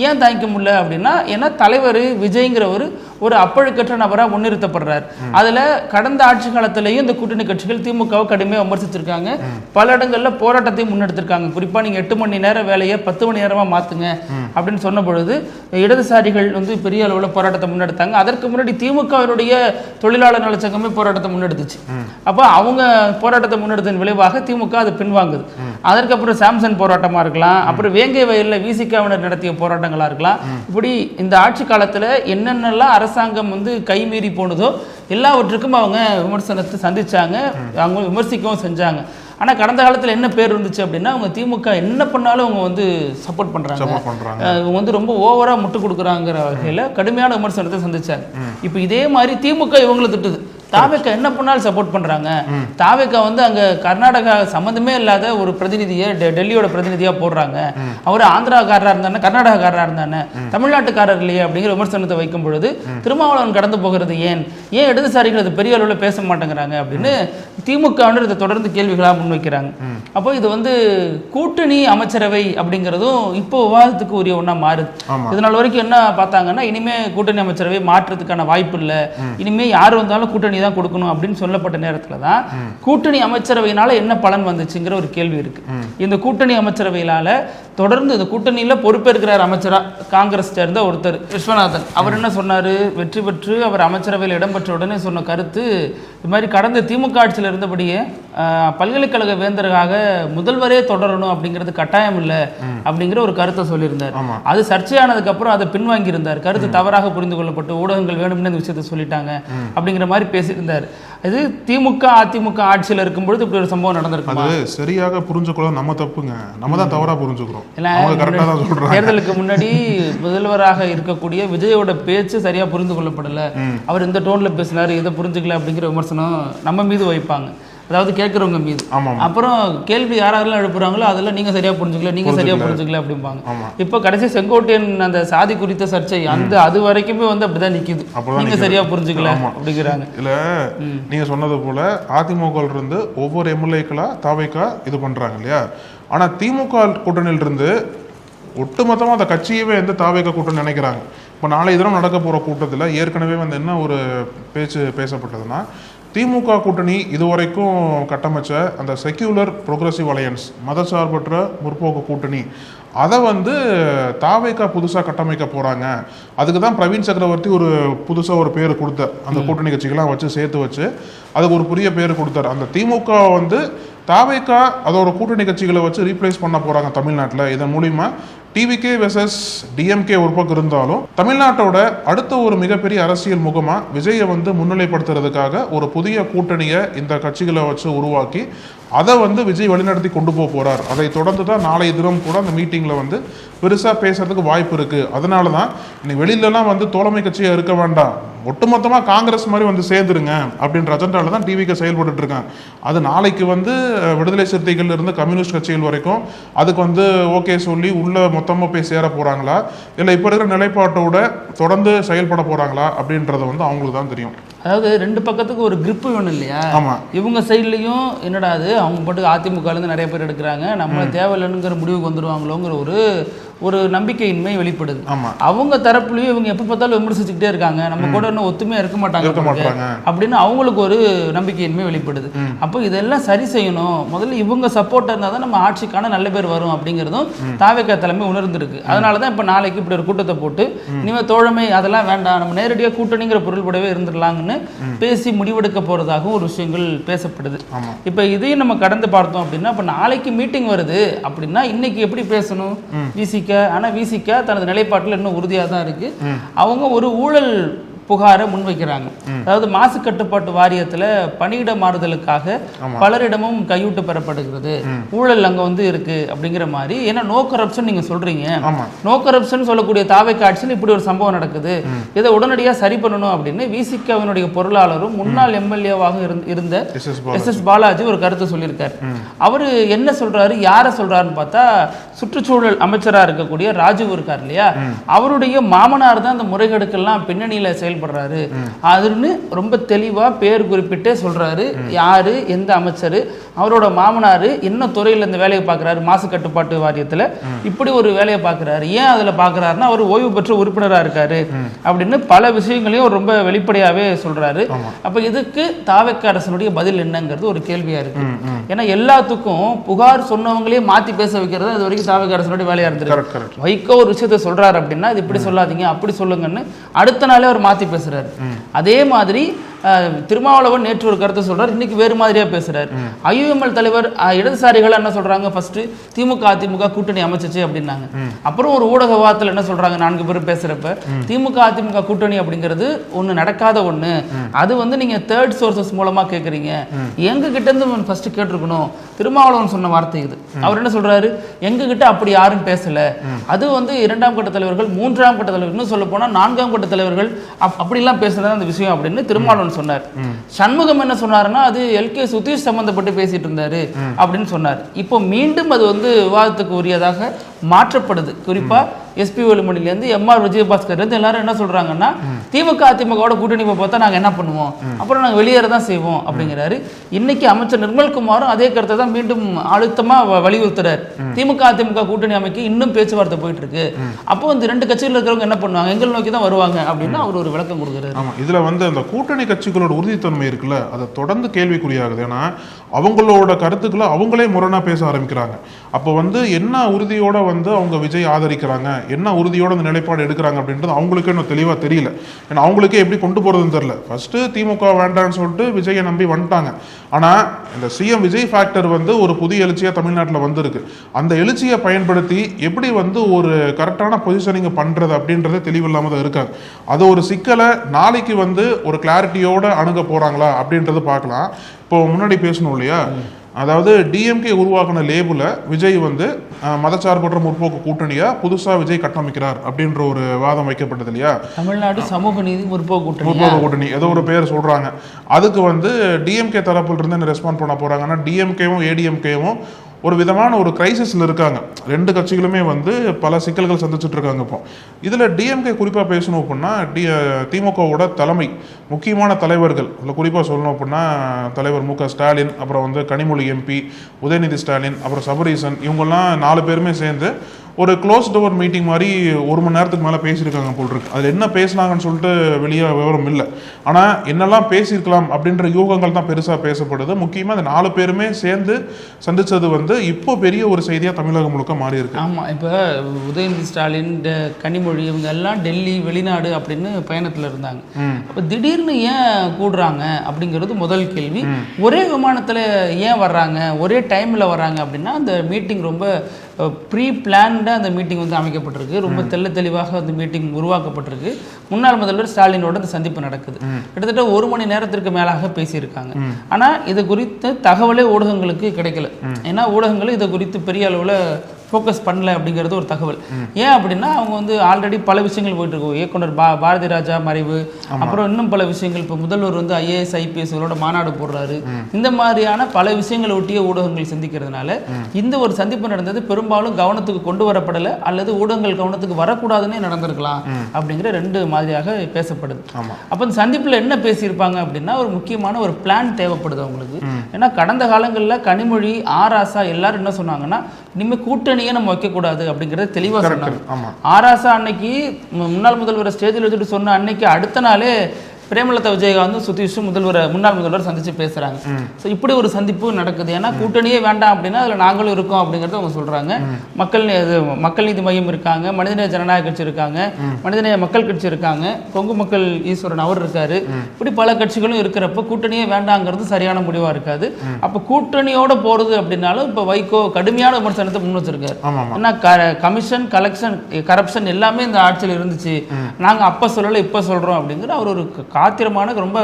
ஏன் தாங்கிக்க முடியல அப்படின்னா, ஏன்னா தலைவர் விஜய்ங்கிறவர் ஒரு அப்பழுக்கற்ற நபரா முன்னிறுத்தப்படுறார். அதுல கடந்த ஆட்சி காலத்திலேயும் இந்த கூட்டணி கட்சிகள் திமுகவை கடுமையாக விமர்சிச்சிருக்காங்க, பல இடங்கள்ல போராட்டத்தையும் முன்னெடுத்திருக்காங்க. குறிப்பா நீங்க 8 மணி நேர வேலையை 10 மணி நேரமா மாத்துங்க அப்படின்னு சொன்ன பொழுது இடதுசாரிகள் வந்து பெரிய அளவுல போராட்டத்தை முன்னெடுத்தாங்க. அதற்கு முன்னாடி திமுகவினுடைய தொழிலாளர் நலச்சங்கமே போராட்டத்தை முன்னெடுத்துச்சு. அப்ப அவங்க போராட்டத்தை முன்னெடுத்ததன் விளைவாக திமுக அது பின்வாங்குது. அதற்கப்புறம் சாம்சன் போராட்டமா இருக்கலாம், அப்புறம் வேங்கை வயல்ல விசிகாவினர் நடத்திய போராட்டங்களா இருக்கலாம். இப்படி இந்த ஆட்சி காலத்துல என்னென்னலாம் அரசாங்கம் வந்து கைமீறி போனதோ எல்லாவற்றுக்கும் அவங்க விமர்சனத்தை சந்திச்சாங்க, அவங்க விமர்சிக்கவும் செஞ்சாங்க. ஆனால் கடந்த காலத்தில் என்ன பேர் இருந்துச்சு அப்படின்னா, அவங்க திமுக என்ன பண்ணாலும் அவங்க வந்து சப்போர்ட் பண்ணுறாங்க, அவங்க வந்து ரொம்ப ஓவராக முட்டு கொடுக்குறாங்கிற வகையில் கடுமையான விமர்சனத்தை சந்திச்சாங்க. இப்போ இதே மாதிரி திமுக இவங்களை திட்டுது, தாவேக்கா என்ன பண்ணாலும் சப்போர்ட் பண்றாங்க. தாவேக்கா வந்து அங்க கர்நாடகா சம்பந்தமே இல்லாத ஒரு பிரதிநிதியை டெல்லியோட பிரதிநிதியா போடுறாங்க, அவர் ஆந்திராக்காரரா இருந்தானே கர்நாடகாக்காரரா இருந்தானே தமிழ்நாட்டுக்காரர் இல்லையே அப்படிங்கிற விமர்சனத்தை வைக்கும் பொழுது திருமாவளவன் கடந்து போகிறது ஏன் இடதுசாரிகள் அது பெரிய அளவில் பேச மாட்டேங்கிறாங்க அப்படின்னு திமுக இதை தொடர்ந்து கேள்விகளாக முன்வைக்கிறாங்க. அப்போ இது வந்து கூட்டணி அமைச்சரவை அப்படிங்கிறதும் இப்போ விவாதத்துக்கு உரிய ஒன்றா மாறுது. இதனால் வரைக்கும் என்ன பார்த்தாங்கன்னா, இனிமே கூட்டணி அமைச்சரவை மாற்றத்துக்கான வாய்ப்பு இல்லை, இனிமே யார் வந்தாலும் கூட்டணி தான் கொடுக்கணும் அப்படின்னு சொல்லப்பட்ட நேரத்தில் தான் கூட்டணி அமைச்சரவையினால என்ன பலன் வந்துச்சுங்கிற ஒரு கேள்வி இருக்கு. இந்த கூட்டணி அமைச்சரவையினால தொடர்ந்து இந்த கூட்டணியில பொறுப்பேற்கிறார் அமைச்சரா காங்கிரஸ் சேர்ந்த ஒருத்தர் விஸ்வநாதன். அவர் என்ன சொன்னாரு, வெற்றி பெற்று அவர் அமைச்சரவையில் இடம்பெற்ற உடனே சொன்ன கருத்து, இது மாதிரி கடந்த திமுக ஆட்சியில் இருந்தபடியே பல்கலைக்கழக வேந்தராக முதல்வரே தொடரணும் அப்படிங்கிறது கட்டாயம் இல்லை அப்படிங்கிற ஒரு கருத்தை சொல்லியிருந்தார். அது சர்ச்சையானதுக்கு அப்புறம் அதை பின்வாங்கி இருந்தார். கருத்து தவறாக புரிந்து கொள்ளப்பட்டு ஊடகங்கள் வேணும்னு இந்த விஷயத்தை சொல்லிட்டாங்க அப்படிங்கிற மாதிரி பேசியிருந்தார். இது திமுக அதிமுக ஆட்சியில் இருக்கும்பொழுது இப்படி ஒரு சம்பவம் நடந்திருக்கு. அது சரியாக புரிஞ்சுக்கொள்ள நம்ம தப்புங்க, நம்ம தான் தவறா புரிஞ்சுக்கிறோம். தேர்தலுக்கு முன்னாடி முதல்வராக இருக்கக்கூடிய விஜயோட பேச்சு சரியா புரிந்து கொள்ளப்படல, அவர் இந்த டோன்ல பேசினாரு, இதை புரிஞ்சுக்கல அப்படிங்கிற விமர்சனம் நம்ம மீது வைப்பாங்க, அதாவது கேட்கறவங்க மீது. அப்புறம் கேள்வி யாரெல்லாம் எழுப்புறாங்களோ அதெல்லாம் நீங்க சரியா புரிஞ்சுக்கல அப்படிம்பாங்க. இப்ப கடைசி செங்கோட்டையன் அந்த சாதி குறித்த சர்ச்சை அது வரைக்குமே அப்படிதான் நிக்குது, நீங்க சரியா புரிஞ்சுக்கல அப்படிங்கிறாங்க. இல்ல நீங்க சொன்னது போல அதிமுக இருந்து ஒவ்வொரு எம்எல்ஏக்களா தாவேக்கா இது பண்றாங்க இல்லையா, ஆனா திமுக கூட்டணியில இருந்து ஒட்டுமொத்தமா அந்த கட்சியவே தாவேக்கா கூட்டணி நினைக்கிறாங்க. இப்ப நாளை தினம் நடக்க போற கூட்டத்தில் ஏற்கனவே என்ன ஒரு பேச்சு பேசப்பட்டதுன்னா, திமுக கூட்டணி இதுவரைக்கும் கட்டமைச்ச அந்த செக்யூலர் ப்ரோக்ரஸிவ் அலையன்ஸ் மதசார்பற்ற முற்போக்கு கூட்டணி அதை தாவேக்கா புதுசாக கட்டமைக்க போகிறாங்க. அதுக்கு தான் பிரவீன் சக்கரவர்த்தி ஒரு புதுசாக ஒரு பேர் கொடுத்தார், அந்த கூட்டணி கட்சிகள்லாம் சேர்த்து வச்சு அதுக்கு ஒரு புதிய பேர் கொடுத்தார். அந்த திமுக தாவேக்கா அதோட கூட்டணி கட்சிகளை வச்சு ரீப்ளேஸ் பண்ண போகிறாங்க தமிழ்நாட்டில். இதன் மூலிமா டிவிகே வெர்சஸ் டிஎம்கே ஒரு பக்கம் இருந்தாலும் தமிழ்நாட்டோட அடுத்த ஒரு மிகப்பெரிய அரசியல் முகமா விஜயை முன்னிலைப்படுத்துறதுக்காக ஒரு புதிய கூட்டணியை இந்த கட்சிகளை வச்சு உருவாக்கி அதை விஜய் வழிநடத்தி கொண்டு போறார். அதை தொடர்ந்து தான் நாளைய தினம் கூட அந்த மீட்டிங்ல பெருசா பேசுறதுக்கு வாய்ப்பு இருக்கு. அதனால தான் இன்னைக்கு வெளியிலலாம் தோழமை கட்சியா இருக்க வேண்டாம், ஒட்டுமொத்தமா காங்கிரஸ் மாதிரி சேர்ந்துருங்க அப்படின்ற அஜெண்டால தான் டிவிக்கு செயல்பட்டு இருக்காங்க. அது நாளைக்கு விடுதலை சிறுத்தைகள் இருந்து கம்யூனிஸ்ட் கட்சிகள் வரைக்கும் அதுக்கு ஓகே சொல்லி உள்ள மொத்தமா போய் சேர போறாங்களா, இல்லை இப்ப இருக்கிற நிலைப்பாட்டோட தொடர்ந்து செயல்பட போறாங்களா அப்படின்றத அவங்களுக்கு தான் தெரியும். அதாவது ரெண்டு பக்கத்துக்கு ஒரு கிரிப்பு வேணும் இல்லையா. இவங்க சைட்லையும் என்னடா அது அவங்க பாட்டு அதிமுகலேருந்து நிறைய பேர் எடுக்கிறாங்க, நம்ம தேவையில்லைங்கிற முடிவுக்கு வந்துடுவாங்களோங்கிற ஒரு நம்பிக்கையின்மை வெளிப்படுது. அவங்க தரப்புலையும் இவங்க எப்போ பார்த்தாலும் விமர்சிச்சுக்கிட்டே இருக்காங்க, நம்ம கூட இன்னும் ஒத்துமையாக இருக்க மாட்டாங்க அப்படின்னு அவங்களுக்கு ஒரு நம்பிக்கையின்மை வெளிப்படுது. அப்போ இதெல்லாம் சரி செய்யணும், முதல்ல இவங்க சப்போர்ட்டாக இருந்தால் தான் நம்ம ஆட்சிக்கான நல்ல பேர் வரும் அப்படிங்கிறதும் தாவேக்கா தலைமை உணர்ந்துருக்கு. அதனால தான் இப்போ நாளைக்கு இப்படி ஒரு கூட்டத்தை போட்டு இனிமேல் தோழமை அதெல்லாம் வேண்டாம், நம்ம நேரடியாக கூட்டணிங்கிற பொருள்படவே இருந்துடலாங்கன்னு பேசி முடிவெடுக்க போறதாகவும் ஒரு விஷயங்கள் பேசப்படுது. இப்ப இதையும் நம்ம கடந்து பார்த்தோம் அப்படின்னா, இப்ப நாளைக்கு மீட்டிங் வருது அப்படின்னா இன்னைக்கு எப்படி பேசணும் விசிக, ஆனா விசிக தனது நிலைப்பாட்டில் இன்னும் உறுதியா தான் இருக்கு. அவங்க ஒரு ஊழல் புகாரை முன்வைக்கிறாங்க. அதாவது மாசு கட்டுப்பாட்டு வாரியத்துல பணியிட மாறுதலுக்காக பலரிடமும் கையூட்டு பெறப்படுகிறது, ஊழல் அங்க இருக்கு அப்படிங்கிற மாதிரி. ஏன்னா நோ கரப்ஷன் நீங்க சொல்றீங்க, நோ கரப்ஷன் சொல்லக்கூடிய தாவேக்கா ஆட்சியில் இப்படி ஒரு சம்பவம் நடக்குது, இதை உடனடியாக சரி பண்ணணும் அப்படின்னு விசிகாவினுடைய பொருளாளரும் முன்னாள் எம்எல்ஏவாக இருந்த எஸ் பாலாஜி ஒரு கருத்தை சொல்லியிருக்காரு. அவரு என்ன சொல்றாரு, யாரை சொல்றாருன்னு பார்த்தா சுற்றுச்சூழல் அமைச்சராக இருக்கக்கூடிய ராஜீவ் இருக்கார் இல்லையா, அவருடைய மாமனார் தான் அந்த முறைகேடுக்கெல்லாம் பின்னணியில செயல்படுறாரு அதுன்னு ரொம்ப தெளிவா பேர் குறிப்பிட்டே சொல்றாரு. யாரு, எந்த அமைச்சர், அவரோட மாமனார் என்ன துறையில் இந்த வேலையை பார்க்குறாரு, மாசு கட்டுப்பாட்டு வாரியத்தில் இப்படி ஒரு வேலையை பார்க்குறாரு, ஏன் அதில் பார்க்குறாருன்னா அவர் ஓய்வு பெற்ற உறுப்பினராக இருக்காரு அப்படின்னு பல விஷயங்களையும் ரொம்ப வெளிப்படையாகவே சொல்றாரு. அப்போ இதுக்கு தாவேக்கா அரசனுடைய பதில் என்னங்கிறது ஒரு கேள்வியா இருக்கு. ஏன்னா எல்லாத்துக்கும் புகார் சொன்னவங்களே மாற்றி பேச வைக்கிறது அது வரைக்கும் தாவேக்கா அரசனுடைய வேலையாக இருந்திருக்கு. வைகோ ஒரு விஷயத்த சொல்றாரு அப்படின்னா இது இப்படி சொல்லாதீங்க அப்படி சொல்லுங்கன்னு அடுத்த நாளே அவர் மாற்றி பேசுறாரு. அதே மாதிரி திருமாவளவன் நேற்று ஒரு கருத்தை சொல்றாரு, இன்னைக்கு வேறு மாதிரியா பேசுறாரு. ஐயுஎம்எல் தலைவர் இடதுசாரிகள் என்ன சொல்றாங்க, ஃபர்ஸ்ட் திமுக அதிமுக கூட்டணி அமைச்சிச்சு அப்படின்னாங்க. அப்புறம் ஒரு ஊடக வார்த்தையில் என்ன சொல்றாங்க, 4 பேர் பேசுறப்ப திமுக அதிமுக கூட்டணி அப்படிங்கிறது ஒண்ணு நடக்காத ஒண்ணு, அது நீங்க தேர்ட் சோர்சஸ் மூலமா கேட்குறீங்க, எங்க கிட்ட இருந்து ஃபர்ஸ்ட் கேட்டிருக்கணும். திருமாவளவன் சொன்ன வார்த்தை இது. அவர் என்ன சொல்றாரு, எங்க கிட்ட அப்படி யாரும் பேசல, அது 2ஆம் கட்ட தலைவர்கள் 3ஆம் கட்ட தலைவர்கள் இன்னும் சொல்ல போனா 4ஆம் கட்ட தலைவர்கள் அப்படிலாம் பேசுறது அந்த விஷயம் அப்படின்னு திருமாவளவன் சொன்னார். சண்முகம் என்ன சொன்னாருன்னா அது எல்கே சுதீஷ் சம்பந்தப்பட்டு பேசிட்டு இருந்தாரு அப்படின்னு சொன்னார். இப்போ மீண்டும் அது விவாதத்துக்கு உரியதாக மாற்றப்படுது. குறிப்பா எஸ்பி வேலுமணிலேருந்து எம்ஆர் விஜயபாஸ்கர்லேருந்து எல்லாரும் என்ன சொல்றாங்கன்னா திமுக அதிமுகவோட கூட்டணி பார்த்தா நாங்கள் என்ன பண்ணுவோம், அப்புறம் நாங்கள் வெளியேற தான் செய்வோம் அப்படிங்கிறாரு. இன்னைக்கு அமைச்சர் நிர்மல்குமாரும் அதே கருத்தை தான் மீண்டும் அழுத்தமாக வலியுறுத்துறாரு. திமுக அதிமுக கூட்டணி அமைக்க இன்னும் பேச்சுவார்த்தை போயிட்டு இருக்கு, அப்போ இந்த 2 கட்சிகள் இருக்கிறவங்க என்ன பண்ணுவாங்க, எங்கள் நோக்கி தான் வருவாங்க அப்படின்னு அவர் ஒரு விளக்கம் கொடுக்குறாரு. ஆமா, இதுல அந்த கூட்டணி கட்சிகளோட உறுதித்தன்மை இருக்குல்ல, அதை தொடர்ந்து கேள்விக்குறியாகுது. ஏன்னா அவங்களோட கருத்துக்களை அவங்களே முரணா பேச ஆரம்பிக்கிறாங்க. அப்போ என்ன உறுதியோட அவங்க விஜய் ஆதரிக்கிறாங்க, என்ன உறுதியோட அந்த நிலைப்பாடு எடுக்கிறாங்க அப்படின்றது அவங்களுக்கே இன்னும் தெளிவா தெரியல. ஏன்னா அவங்களுக்கே எப்படி கொண்டு போறதுன்னு தெரியல. ஃபர்ஸ்ட் திமுக வேண்டான்னு சொல்லிட்டு விஜயை நம்பி வந்துட்டாங்க. ஆனா இந்த சிஎம் விஜய் ஃபேக்டர் ஒரு புதிய எழுச்சியா தமிழ்நாட்டில் வந்திருக்கு. அந்த எழுச்சியை பயன்படுத்தி எப்படி ஒரு கரெக்டான பொசிஷனிங் பண்றது அப்படின்றத தெளிவில்லாம தான் இருக்காங்க. அது ஒரு சிக்கலை நாளைக்கு ஒரு கிளாரிட்டியோட அணுக போறாங்களா அப்படின்றத பார்க்கலாம். இப்போ முன்னாடி பேசணும் இல்லையா, அதாவது டிஎம்கே உருவாக்கின லேபிள விஜய் மதச்சார்பற்ற முற்போக்கு கூட்டணியா புதுசா விஜய் கட்டமைக்கிறார் அப்படின்ற ஒரு வாதம் வைக்கப்பட்டது இல்லையா. தமிழ்நாடு சமூக நீதி முற்போக்கு கூட்டணி ஏதோ ஒரு பேர் சொல்றாங்க. அதுக்கு டிஎம்கே தரப்புல இருந்து என்ன ரெஸ்பாண்ட் பண்ண போறாங்கன்னா, டிஎம்கேவும் ஏடிஎம்கேவும் ஒரு விதமான ஒரு கிரைசிஸ்ல இருக்காங்க. 2 கட்சிகளுமே பல சிக்கல்கள் சந்திச்சுட்டு இருக்காங்க. இப்போ இதுல டிஎம்கே குறிப்பா பேசணும் அப்படின்னா, திமுகவோட தலைமை முக்கியமான தலைவர்கள் குறிப்பா சொல்லணும் அப்படின்னா தலைவர் மு க ஸ்டாலின், அப்புறம் கனிமொழி எம்பி, உதயநிதி ஸ்டாலின், அப்புறம் சபரீசன், இவங்கெல்லாம் 4 பேருமே சேர்ந்து ஒரு க்ளோஸ் டோர் மீட்டிங் மாதிரி 1 மணி நேரத்துக்கு மேலே பேசியிருக்காங்க போல் இருக்கு. அதில் என்ன பேசினாங்கன்னு சொல்லிட்டு வெளியே விவரம் இல்லை. ஆனால் என்னெல்லாம் பேசியிருக்கலாம் அப்படின்ற யூகங்கள் தான் பெருசாக பேசப்படுது. முக்கியமாக அந்த 4 பேருமே சேர்ந்து சந்திச்சது இப்போ பெரிய ஒரு செய்தியாக தமிழகம் முழுக்க மாறி இருக்கு. ஆமாம், இப்போ உதயநிதி ஸ்டாலின், கனிமொழி இவங்க எல்லாம் டெல்லி, வெளிநாடு அப்படின்னு பயணத்தில் இருந்தாங்க. அப்போ திடீர்னு ஏன் கூடுறாங்க அப்படிங்கிறது முதல் கேள்வி. ஒரே விமானத்தில் ஏன் வர்றாங்க, ஒரே டைமில் வர்றாங்க அப்படின்னா அந்த மீட்டிங் ரொம்ப ப்ரீ பிளான்டாக அந்த மீட்டிங் அமைக்கப்பட்டிருக்கு. ரொம்ப தெளிவாக அந்த மீட்டிங் உருவாக்கப்பட்டிருக்கு. முன்னாள் முதல்வர் ஸ்டாலினோட அந்த சந்திப்பு நடக்குது. கிட்டத்தட்ட 1 மணி நேரத்திற்கு மேலாக பேசியிருக்காங்க. ஆனால் இது குறித்த தகவலே ஊடகங்களுக்கு கிடைக்கல. ஏன்னா ஊடகங்கள் இதை குறித்து பெரிய அளவில் ஃபோக்கஸ் பண்ணல அப்படிங்கிறது ஒரு தகவல். ஏன் அப்படின்னா அவங்க ஆல்ரெடி பல விஷயங்கள் போயிட்டு இருக்கும். இயக்குனர் பாரதி ராஜா மறைவு, அப்புறம் இன்னும் பல விஷயங்கள். இப்போ முதல்வர் IAS IPSகளோட மாநாடு போடுறாரு. இந்த மாதிரியான பல விஷயங்களை ஒட்டிய ஊடகங்கள் சிந்திக்கிறதுனால இந்த ஒரு சந்திப்பு நடந்தது பெரும்பாலும் கவனத்துக்கு கொண்டு வரப்படலை, அல்லது ஊடகங்கள் கவனத்துக்கு வரக்கூடாதுன்னே நடந்திருக்கலாம் அப்படிங்கிற 2 மாதிரியாக பேசப்படுது. அப்போ இந்த சந்திப்பில் என்ன பேசியிருப்பாங்க அப்படின்னா ஒரு முக்கியமான ஒரு பிளான் தேவைப்படுது அவங்களுக்கு. ஏன்னா கடந்த காலங்களில் கனிமொழி, ஆராசா எல்லாரும் என்ன சொன்னாங்கன்னா, இனிமேல் கூட்டணியை நம்ம வைக்கக்கூடாது அப்படிங்கிறத தெளிவாக சொன்னாங்க. ஆராசா அன்னைக்கு முன்னாள் முதல்வர் ஸ்டேஜில் வச்சுட்டு சொன்ன அன்னைக்கு அடுத்த நாளே பிரேமலதா விஜயகாந்த் சுதீஷும் முன்னாள் முதல்வர் சந்திச்சு பேசுறாங்க. ஸோ இப்படி ஒரு சந்திப்பு நடக்குது. ஏன்னா கூட்டணியே வேண்டாம் அப்படின்னா அதில் நாங்களும் இருக்கோம் அப்படிங்கிறத அவங்க சொல்றாங்க. மக்கள் நீதி மையம் இருக்காங்க, மனிதநேய ஜனநாயக கட்சி இருக்காங்க, மனிதநேய மக்கள் கட்சி இருக்காங்க, கொங்கு மக்கள் ஈஸ்வரன் அவர் இருக்காரு. இப்படி பல கட்சிகளும் இருக்கிறப்ப கூட்டணியே வேண்டாங்கிறது சரியான முடிவா இருக்காது. அப்போ கூட்டணியோட போறது அப்படின்னாலும் இப்போ வைகோ கடுமையான விமர்சனத்தை முன் வச்சிருக்காரு. ஏன்னா கமிஷன், கரப்ஷன் எல்லாமே இந்த ஆட்சியில் இருந்துச்சு, நாங்க அப்ப சொல்லலை இப்ப சொல்றோம் அப்படிங்கிற அவர் ஒரு காத்திரமான ரொம்ப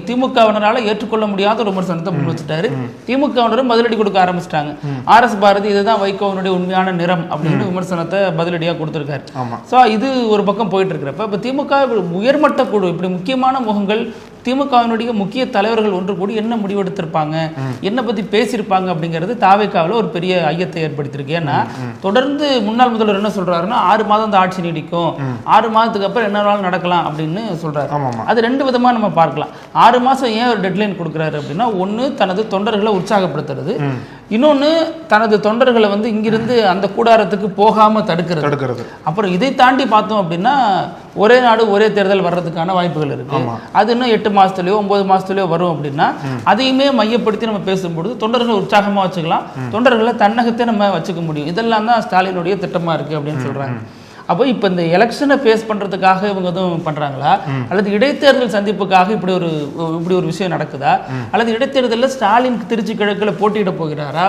திமுகவினரால ஏற்றுக்கொள்ள முடியாத ஒரு விமர்சனத்தை முன் வச்சுட்டாரு. திமுகவினரும் பதிலடி கொடுக்க ஆரம்பிச்சிட்டாங்க. RS பாரதி இதுதான் வைகோவனுடைய உண்மையான நிறம் அப்படின்னு விமர்சனத்தை பதிலடியாக கொடுத்திருக்காரு. ஸோ இது ஒரு பக்கம் போயிட்டு இருக்கிறப்ப இப்போ திமுக உயர்மட்ட குழு, இப்படி முக்கியமான முகங்கள், திமுகவினுடைய முக்கிய தலைவர்கள் ஒன்று கூடி என்ன முடிவெடுத்திருப்பாங்க, என்ன பத்தி பேசியிருப்பாங்க அப்படிங்கிறது தாவேக்காவில் ஒரு பெரிய ஐயத்தை ஏற்படுத்தியிருக்கு. ஏன்னா தொடர்ந்து முன்னாள் முதல்வர் என்ன சொல்றாருன்னா 6 மாதம் அந்த ஆட்சி நீடிக்கும், 6 மாதத்துக்கு அப்புறம் என்ன வேணாலும் நடக்கலாம் அப்படின்னு சொல்றாரு. அது 2 விதமா நம்ம பார்க்கலாம். 6 மாசம் ஏன் ஒரு டெட்லைன் கொடுக்குறாரு அப்படின்னா, ஒன்று தனது தொண்டர்களை உற்சாகப்படுத்துறது, இன்னொன்று தனது தொண்டர்களை இங்கிருந்து அந்த கூடாரத்துக்கு போகாம தடுக்கிறது. அப்புறம் இதை தாண்டி பார்த்தோம் அப்படின்னா ஒரே நாடு ஒரே தேர்தல் வர்றதுக்கான வாய்ப்புகள் இருக்கு. அது இன்னும் 8 மாசத்துலயோ 9 மாசத்துலயோ வரும் அப்படின்னா அதையுமே மையப்படுத்தி நம்ம பேசும்பொழுது தொண்டர்களை உற்சாகமா வச்சுக்கலாம், தொண்டர்களை தன்னகத்தை நம்ம வச்சுக்க முடியும். இதெல்லாம் தான் ஸ்டாலினுடைய திட்டமா இருக்கு அப்படின்னு சொல்றாங்க. அப்போ இப்போ இந்த எலெக்ஷனை ஃபேஸ் பண்ணுறதுக்காக இவங்க எதுவும் பண்ணுறாங்களா, அல்லது இடைத்தேர்தல் சந்திப்புக்காக இப்படி ஒரு விஷயம் நடக்குதா, அல்லது இடைத்தேர்தலில் ஸ்டாலின் திருச்சி கிழக்கில் போட்டியிட போகிறாரா,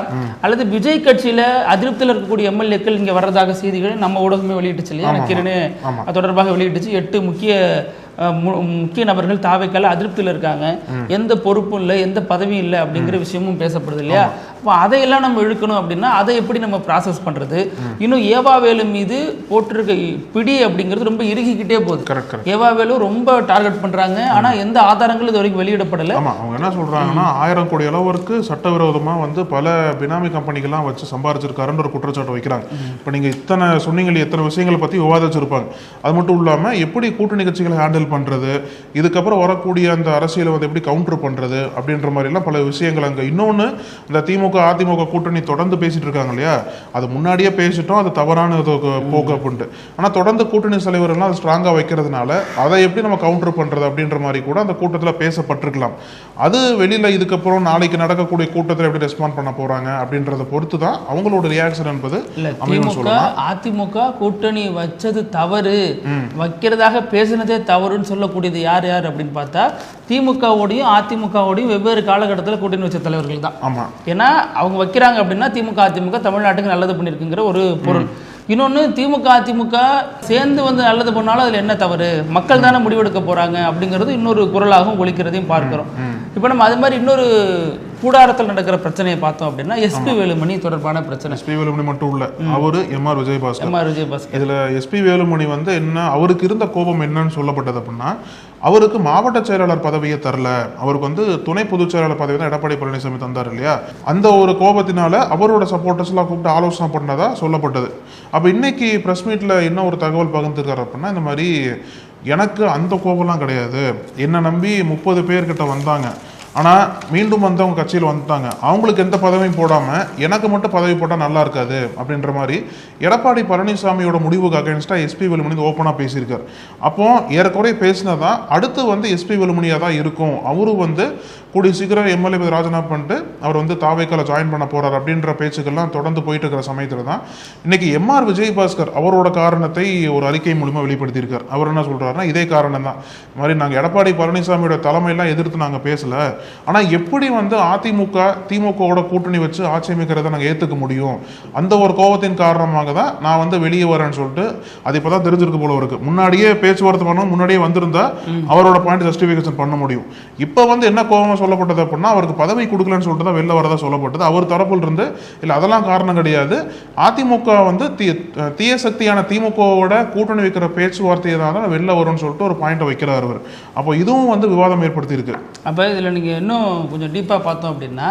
அல்லது விஜய் கட்சியில் அதிருப்தியில் இருக்கக்கூடிய எம்எல்ஏக்கள் இங்கே வர்றதாக செய்திகள் நம்ம ஊடகமே வெளியிட்டுச்சு இல்லையா, நக்கீரனு அது தொடர்பாக வெளியிட்டுச்சு. 8 முக்கிய நபர்கள் தாவேக்கால அதிருப்தியில் இருக்காங்க, எந்த பொறுப்பும் இல்லை, எந்த பதவியும் இல்லை அப்படிங்கிற விஷயமும் பேசப்படுது இல்லையா. அப்போ அதையெல்லாம் நம்ம இழுக்கணும் அப்படின்னா அதை எப்படி நம்ம ப்ராசஸ் பண்ணுறது? இன்னும் ஏவாவேலு மீது போட்டிருக்க பிடி அப்படிங்கிறது ரொம்ப இறுகிக்கிட்டே போகுது. ஏவாவேலு ரொம்ப டார்கெட் பண்ணுறாங்க, ஆனால் எந்த ஆதாரங்களும் இது வரைக்கும் வெளியிடப்படலை. ஆமாம், அவங்க என்ன சொல்கிறாங்கன்னா 1000 கோடி அளவிற்கு சட்டவிரோதமாக வந்து பல பினாமி கம்பெனிகள்லாம் வச்சு சம்பாரிச்சிருக்காருன்ற ஒரு குற்றச்சாட்டு வைக்கிறாங்க. இப்போ நீங்கள் இத்தனை சொன்னீங்க, எத்தனை விஷயங்களை பற்றி விவாதிச்சிருப்பாங்க. அது மட்டும் இல்லாமல் எப்படி கூட்டணி கட்சிகளை ஹேண்டில் பண்ணுறது, இதுக்கப்புறம் வரக்கூடிய அந்த அரசியலை வந்து எப்படி கவுண்டர் பண்ணுறது அப்படின்ற மாதிரிலாம் பல விஷயங்கள் அங்கே. இன்னொன்று, இந்த திமுக அதிமுக கூட்டணி தொடர்ந்து பேசிட்டு இருக்காங்க இல்லையா, அது முன்னாடியே பேசிட்டோம், அது தவறான போக்கு அப்படின்ட்டு. ஆனால் தொடர்ந்து கூட்டணி தலைவர்கள்லாம் அது ஸ்ட்ராங்காக வைக்கிறதுனால அதை எப்படி நம்ம கவுண்டர் பண்ணுறது அப்படின்ற மாதிரி கூட அந்த கூட்டத்தில் பேசப்பட்டிருக்கலாம். அது வெளியில் இதுக்கப்புறம் நாளைக்கு நடக்கக்கூடிய கூட்டத்தில் எப்படி ரெஸ்பாண்ட் பண்ண போகிறாங்க அப்படின்றத பொறுத்து தான் அவங்களோட ரியாக்ஷன் என்பது. திமுக அதிமுக கூட்டணி வச்சது தவறு, வைக்கிறதாக பேசினதே தவறுன்னு சொல்லக்கூடியது யார் யார் அப்படின்னு பார்த்தா திமுகவோடையும் அதிமுகவோடையும் வெவ்வேறு காலகட்டத்தில் கூட்டணி வச்ச தலைவர்கள் தான். ஆமாம், ஏன்னா அவங்க வைக்கிறாங்க அப்படின்னா திமுக அதிமுக தமிழ்நாட்டுக்கு நல்லது பண்ணியிருக்குங்கிற ஒரு பொருள். இன்னொன்று, திமுக அதிமுக சேர்ந்து வந்து நல்லது பண்ணாலும் அதில் என்ன தவறு, மக்கள் தானே முடிவெடுக்க போகிறாங்க அப்படிங்கிறது இன்னொரு குரலாகவும் ஒலிக்கிறதையும் பார்க்குறோம். இப்போ நம்ம அது மாதிரி இன்னொரு கூடாரத்தில் நடக்கிற பிரச்சனையை பார்த்தோம் அப்படின்னா எஸ்பி வேலுமணி தொடர்பான பிரச்சனை. எஸ்பி வேலுமணி மட்டும் இல்ல, அவரு எம்ஆர் விஜயபாஸ்கர். இதுல எஸ்பி வேலுமணி வந்து என்ன, அவருக்கு இருந்த கோபம் என்னன்னு சொல்லப்பட்டது அப்படின்னா, அவருக்கு மாவட்ட செயலாளர் பதவியை தரல, அவருக்கு வந்து துணை பொதுச் செயலாளர் பதவி தான் எடப்பாடி பழனிசாமி தந்தார் இல்லையா, அந்த ஒரு கோபத்தினால அவரோட சப்போர்ட்டர்ஸ் எல்லாம் கூப்பிட்டு ஆலோசனை பண்ணதா சொல்லப்பட்டது. அப்ப இன்னைக்கு பிரஸ் மீட்ல என்ன ஒரு தகவல் பகிர்ந்துருக்காரு அப்படின்னா, இந்த மாதிரி எனக்கு அந்த கோபம்லாம் கிடையாது, என்னை நம்பி 30 பேர்கிட்ட வந்தாங்க, ஆனால் மீண்டும் வந்து அவங்க கட்சியில் வந்துட்டாங்க, அவங்களுக்கு எந்த பதவியும் போடாமல் எனக்கு மட்டும் பதவி போட்டால் நல்லா இருக்காது அப்படின்ற மாதிரி எடப்பாடி பழனிசாமியோட முடிவுக்கு அகைன்ஸ்டாக எஸ்பி வேலுமணி ஓப்பனாக பேசியிருக்கார். அப்போ ஏறக்குறைய பேசினதான் அடுத்து வந்து எஸ்பி வேலுமணியாக தான் இருக்கும், அவரும் வந்து கூடிய சீக்கிரம் எம்எல்ஏ ராஜினாமா பண்ணிட்டு அவர் வந்து தாவேக்கால ஜாயின் பண்ண போறார் அப்படின்ற பேச்சுக்கள்லாம் தொடர்ந்து போயிட்டு இருக்கிற சமயத்தில் தான் இன்னைக்கு எம்ஆர் விஜயபாஸ்கர் அவரோட காரணத்தை ஒரு அறிக்கை மூலமா வெளிப்படுத்தியிருக்கார். அவர் என்ன சொல்றாருன்னா, இதே காரணம் தான், இந்த மாதிரி நாங்கள் எடப்பாடி பழனிசாமியோட தலைமையெல்லாம் எதிர்த்து நாங்கள் பேசல, ஆனால் எப்படி வந்து அதிமுக திமுகவோட கூட்டணி வச்சு ஆட்சி அமைக்கிறத நாங்கள் ஏற்றுக்க முடியும், அந்த ஒரு கோபத்தின் காரணமாக தான் நான் வந்து வெளியே வரேன்னு சொல்லிட்டு, அது இப்போதான் தெரிஞ்சிருக்கு போல இருக்கு. முன்னாடியே பேச்சுவார்த்தை பண்ணணும், முன்னாடியே வந்திருந்தா அவரோட பாயிண்ட் ஜஸ்டிஃபிகேஷன் பண்ண முடியும். இப்போ வந்து என்ன கோபம் சொல்லப்பட்டது அப்படின்னா, அவருக்கு பதவி கொடுக்கலன்னு சொல்லிட்டு தான் வெளில வரதா சொல்லப்பட்டது. அவர் தரப்புல இருந்து இல்லை அதெல்லாம் காரணம் கிடையாது, அதிமுக வந்து தீய சக்தியான திமுகவோட கூட்டணி வைக்கிற பேச்சுவார்த்தையை தான் வெளில வரும்னு சொல்லிட்டு ஒரு பாயிண்ட் வைக்கிறார் அவர். அப்போ இதுவும் வந்து விவாதம் ஏற்படுத்தி இருக்கு. அப்போ இதில் நீங்கள் இன்னும் கொஞ்சம் டீப்பாக பார்த்தோம் அப்படின்னா,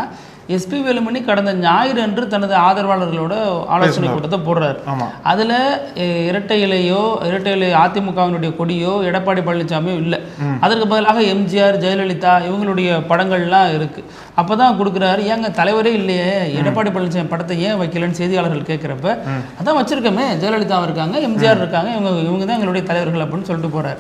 எஸ்பி வேலுமணி கடந்த ஞாயிறு அன்று தனது ஆதரவாளர்களோட ஆலோசனை கூட்டத்தை போடுறாரு. அதில் இரட்டை இலை அதிமுகவினுடைய கொடியோ எடப்பாடி பழனிசாமியோ இல்லை, அதற்கு பதிலாக எம்ஜிஆர் ஜெயலலிதா இவங்களுடைய படங்கள்லாம் இருக்கு. அப்போ தான் கொடுக்குறாரு, ஏங்க தலைவரே இல்லையே, எடப்பாடி பழனிசாமி படத்தை ஏன் வைக்கலன்னு செய்தியாளர்கள் கேட்குறப்ப, அதான் வச்சிருக்கோமே, ஜெயலலிதா இருக்காங்க, எம்ஜிஆர் இருக்காங்க, இவங்க தான் எங்களுடைய தலைவர்கள் அப்படின்னு சொல்லிட்டு போறாரு.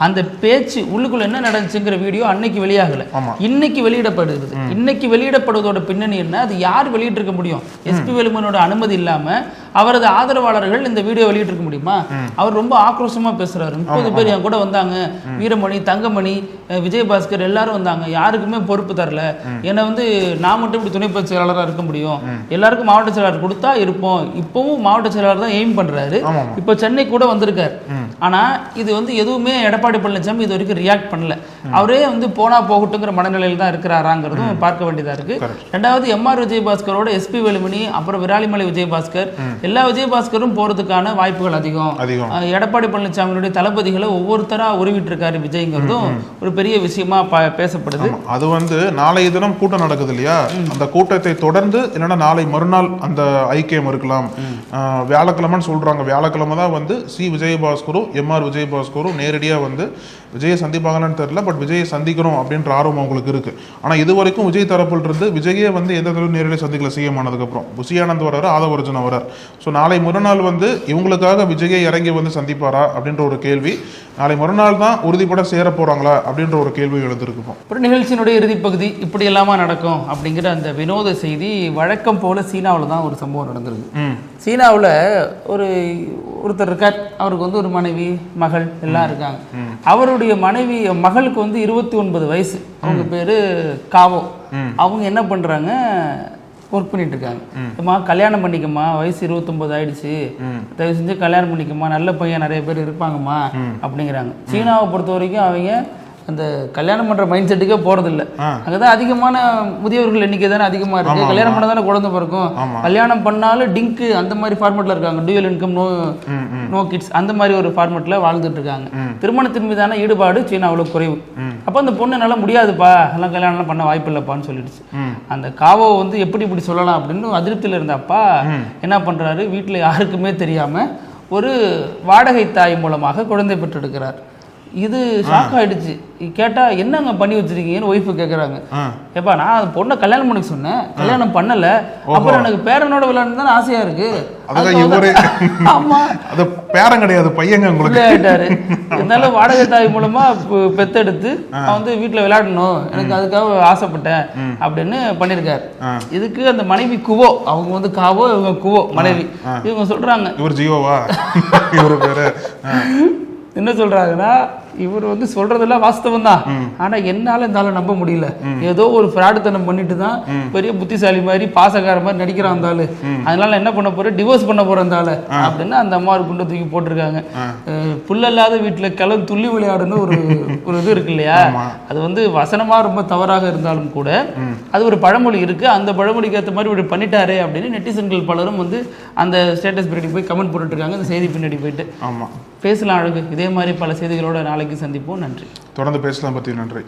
அந்த பேச்சு உள்ளுக்குள்ள என்ன நடந்துச்சுங்கிற வீடியோ அன்னைக்கு வெளியாகல, இன்னைக்கு வெளியிடப்படுகிறது. இன்னைக்கு வெளியிடப்படுவதோட பின்னணி என்ன, அது யார் வெளியிட்டிருக்க முடியும்? எஸ்பி வேலுமணியோட அனுமதி இல்லாம அவரது ஆதரவாளர்கள் இந்த வீடியோ வெளியிட்டிருக்க முடியுமா? அவர் ரொம்ப ஆக்ரோஷமா பேசுறாரு. 30 பேர் என் கூட வந்தாங்க, வீரமணி, தங்கமணி, விஜயபாஸ்கர் எல்லாரும் வந்தாங்க, யாருக்குமே பொறுப்பு தரல, ஏன்னா வந்து நான் மட்டும் இப்படி துணை பொதுச் செயலாளராக இருக்க முடியும், எல்லாருக்கும் மாவட்ட செயலாளர் கொடுத்தா இருப்போம். இப்பவும் மாவட்ட செயலாளர் தான் எய்ம் பண்றாரு, இப்போ சென்னை கூட வந்திருக்காரு. ஆனா இது வந்து எதுவுமே எடப்பாடி பழனிசாமி இது வரைக்கும் ரியாக்ட் பண்ணல. அவரே வந்து போனா போகட்டுங்கிற மனநிலையில் தான் இருக்கிறாராங்கிறதும் பார்க்க வேண்டியதா இருக்கு. ரெண்டாவது, எம்ஆர் விஜயபாஸ்கரோட எஸ்பி வேலுமணி அப்புறம் விராலிமலை விஜயபாஸ்கர், எல்லா விஜயபாஸ்கரும் போறதுக்கான வாய்ப்புகள் அதிகம். எடப்பாடி பழனிசாமியுடைய தளபதிகளை ஒவ்வொருத்தரா உருவிட்டு இருக்காரு விஜய்ங்கிறதும் ஒரு பெரிய விஷயமா பேசப்படுது. அது வந்து நாளைய தினம் கூட்டம் நடக்குது இல்லையா, அந்த கூட்டத்தை தொடர்ந்து என்னன்னா நாளை மறுநாள் அந்த ஐக்கியம் இருக்கலாம். வியாழக்கிழமைன்னு சொல்றாங்க, வியாழக்கிழமை தான் வந்து சி விஜயபாஸ்கரும் எம்ஆர் விஜயபாஸ்கரும் நேரடியா வந்து விஜயை சந்திப்பாங்கன்னு தெரியல, பட் விஜயை சந்திக்கிறோம் அப்படின்ற ஆர்வம் அவங்களுக்கு இருக்கு. ஆனா இது வரைக்கும் விஜய் தரப்புல இருந்து விஜயே வந்து எந்த தடவை நேரடியாக சந்திக்கல. சிஎம் ஆனதுக்கப்புறம் புஷி ஆனந்த் வராரு, ஆதவர்ஜுன் வரார். ஸோ நாளை மறுநாள் வந்து இவங்களுக்காக விஜயை இறங்கி வந்து சந்திப்பாரா அப்படின்ற ஒரு கேள்வி, நாளை மறுநாள் தான் உறுதிப்பட சேர போறாங்களா அப்படின்ற ஒரு கேள்வி எழுந்திருக்கும். ஒரு நிகழ்ச்சியினுடைய இறுதி பகுதி இப்படி எல்லாமா நடக்கும் அப்படிங்கிற அந்த வினோத செய்தி வழக்கம் போல சீனாவில் தான் ஒரு சம்பவம் நடந்திருக்கு. சீனாவில் ஒருத்தர் இருக்கார், அவருக்கு வந்து ஒரு மனைவி மகள் எல்லாம் இருக்காங்க. அவருடைய மகளுக்கு வந்து 29 வயசு, அவங்க பேரு காவோ. அவங்க என்ன பண்றாங்க, ஒர்க் பண்ணிட்டு இருக்காங்க. அம்மா கல்யாணம் பண்ணிக்கம்மா, வயசு 29 ஆயிடுச்சு, தயவு செஞ்சு கல்யாணம் பண்ணிக்கம்மா, நல்ல பையன் நிறைய பேர் இருப்பாங்கம்மா அப்படிங்கிறாங்க. சீனாவை பொறுத்த வரைக்கும் அவங்க அந்த கல்யாணம் பண்ற மைண்ட் செட்டுக்கே போறது இல்ல. அங்கதான் அதிகமான முதியவர்கள் எண்ணிக்கை தானே அதிகமா இருக்கு. கல்யாணம் பண்ண தானே குழந்தை பிறக்கும். கல்யாணம் பண்ணாலும் டிங்க் அந்த மாதிரி ஃபார்மேட்ல இருக்காங்க. டூயல் இன்கம் நோ கிட்ஸ் அந்த மாதிரி ஒரு ஃபார்மேட்ல வாழ்ந்துட்டு இருக்காங்க. திருமணத்தின் மீதான ஈடுபாடு சீனாவுல குறைவு. அப்ப அந்த பொண்ணு என்னால முடியாதுப்பா, எல்லாம் கல்யாணம் பண்ண வாய்ப்பு இல்லப்பான்னு சொல்லிடுச்சு. அந்த காவோ வந்து எப்படி இப்படி சொல்லலாம் அப்படின்னு அதிருப்தியில இருந்த அப்பா என்ன பண்றாரு, வீட்டுல யாருக்குமே தெரியாம ஒரு வாடகை தாய் மூலமாக குழந்தை பெற்றெடுக்கிறார். இது ஷாக் ஆயிடுச்சு. கேட்டா என்னங்க பண்ணி வச்சிருக்கீங்கன்னு ஒய்ஃபு கேட்கறாங்க. ஏப்பா நான் அந்த பொண்ணை கல்யாணம் பண்ணி சொன்னேன், கல்யாணம் பண்ணல, அப்புறம் எனக்கு பேரனோட விளையாண்டு தானே ஆசையா இருக்கு. ஆமா அது பேரன் கிடையாது, பையங்க உங்களுக்கு ஆயிட்டாரு. இருந்தாலும் வாடகை தாய் மூலமா பெத்தெடுத்து நான் வந்து வீட்டுல விளையாடணும், எனக்கு அதுக்காக ஆசைப்பட்டேன் அப்படின்னு பண்ணிருக்காரு. இதுக்கு அந்த மனைவி குவோ, அவங்க வந்து காவோ, இவங்க குவோ மனைவி. இவங்க சொல்றாங்க இவர் ஜியோவா இவரு பேரு என்ன சொல்றாங்கன்னா, இவர் வந்து சொல்றதெல்லாம் வாஸ்தவம் தான், ஆனா என்னால இந்த ஆளை நம்ப முடியல. ஏதோ ஒரு ஃப்ராடுத்தனம் பண்ணிட்டு தான் பெரிய புத்திசாலி மாதிரி பாசக்கார மாதிரி நடிக்கிறான் அந்த ஆளு. அதனால என்ன பண்ண போற, டிவோர்ஸ் பண்ண போற அந்த ஆளு அப்படின்னு அந்த அம்மா ஒரு குண்டை தூக்கி போட்டிருக்காங்க. புல்லல்லாத வீட்டுல கிளம் துள்ளி விளையாடுன்னு ஒரு இது இருக்கு இல்லையா, அது வந்து வசனமா ரொம்ப தவறாக இருந்தாலும் கூட அது ஒரு பழமொழி இருக்கு. அந்த பழமொழிக்கு ஏற்ற மாதிரி ஒரு பண்ணிட்டாரே அப்படின்னு நெட்டிசன்கள் பலரும் வந்து அந்த ஸ்டேட்டஸ் பின்னாடி போய் கமெண்ட் போட்டுட்டு இருக்காங்க. அந்த செய்தி பின்னாடி போயிட்டு பேசலாம் அழகு. இதே மாதிரி பல செய்திகளோட நாளைக்கு சந்திப்போம். நன்றி. தொடர்ந்து பேசலாம் பத்தி. நன்றி.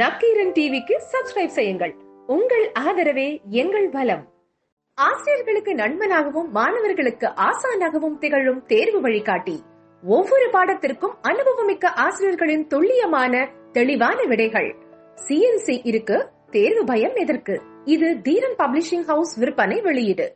நக்கீரன் டிவிக்கு சப்ஸ்கிரைப் செய்யுங்கள். உங்கள் ஆதரவே எங்கள் பலம். ஆசிரியர்களுக்கு நண்பனாகவும் மாணவர்களுக்கு ஆசானாகவும் திகழும் தேர்வு வழிகாட்டி. ஒவ்வொரு பாடத்திற்கும் அனுபவமிக்க ஆசிரியர்களின் துல்லியமான தெளிவான விடைகள். CNC இருக்கு, தேர்வு பயம் எதற்கு? இது தீரன் பப்ளிஷிங் ஹவுஸ் விற்பனை வெளியீடு.